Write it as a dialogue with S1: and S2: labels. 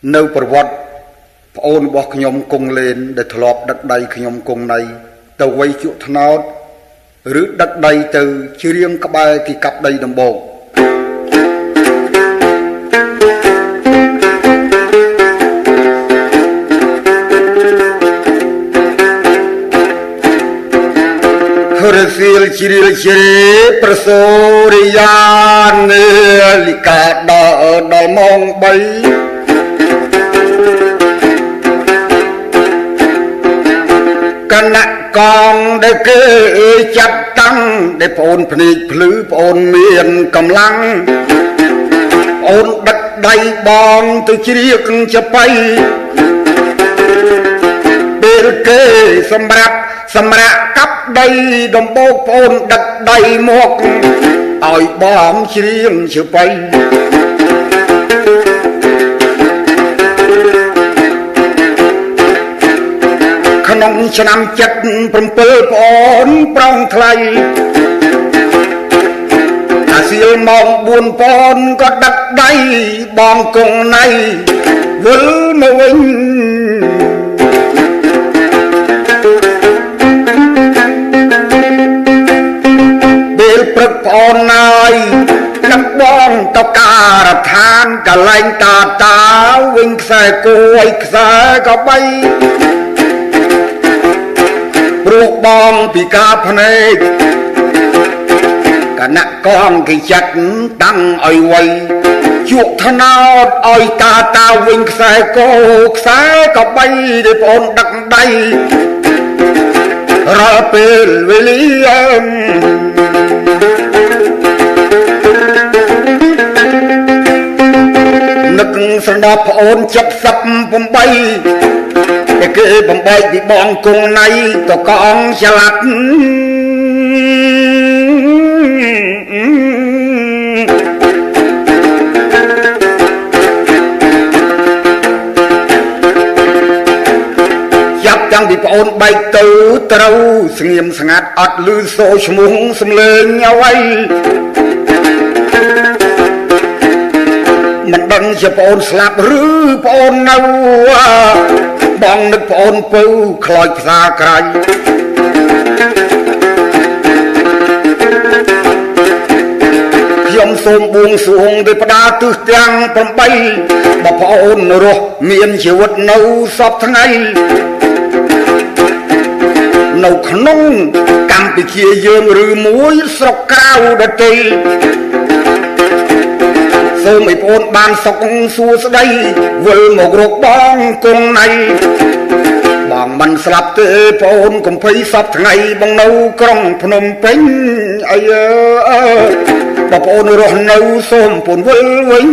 S1: នៅប្រវត្តិប្អូនរបស់ខ្ញុំគង់លេនដែលធ្លាប់ដឹកដៃខ្ញុំគង់ណៃទៅវ័យជក់ថ្នោតឬដឹកដៃទៅជ្រៀងក្បែរទីកាប់ដីដំបូងរសៀលជ្រៀលជ្រេប្រសូរិយានេលិកាដល់ម៉ោង3គណៈកងដែលគេចាត់តាំងដែលប្អូនភ្នែកភ្លឺប្អូនមានកម្លាំងប្អូនដឹកដៃបងទៅជ្រៀកចបៃពេលគេសម្រាប់កាប់ដីដំបូកប្អូនដឹកដៃមកឲ្យបងជ្រៀងចបៃក្នុងឆ្នាំ77ប្អូនប្រងថ្លៃអាសៀលម៉ោង4ប្អូនក៏ដឹកដៃបងគង់ណៃវិលមកវិញពេលព្រឹកប្អូនណាយដឹកបងទៅការដ្ឋានកន្លែងតាវិញខ្សែគួយខ្សែក៏បីព្រោះបងពីការភ្នែកគណៈកងគេចាត់តាំងឲ្យវ័យជក់ថ្នោតឲ្យតាវិញខ្សែគោខ្សែក៏បីដែលប្អូនដឹកដៃរាល់ពេលវេលានឹកស្រណោះប្អូន78តែគេបំបែកពីបងគង់ណៃតកងឆ្លាត់ចាប់តាំងពីប្អូនបែកទៅត្រូវស្ងៀមស្ងាត់អត់ឮសូរឈ្មោះសំឡេងអ្វីមិនដឹងជាប្អូនស្លាប់ឬប្អូននៅបងនឹកប្អូនពៅខ្លោចផ្សារក្រៃខ្ញុំសូមបួងសួងទេផ្ដាទិសទាំង8បើប្អូនរស់មានជីវិតនៅសពថ្ងៃនៅក្នុងកម្ពុជាយើងឬមួយស្រុកក្រៅដទៃសូមឲ្យប្អូនបានសុខសួស្តីវិលមករកបងគង់ណៃបងមិនស្លាប់ទេប្អូនកុំភ័យសពថ្ងៃបងនៅក្រុងភ្នំពេញអីបើប្អូនរស់នៅសូមប្អូនវិលវិញ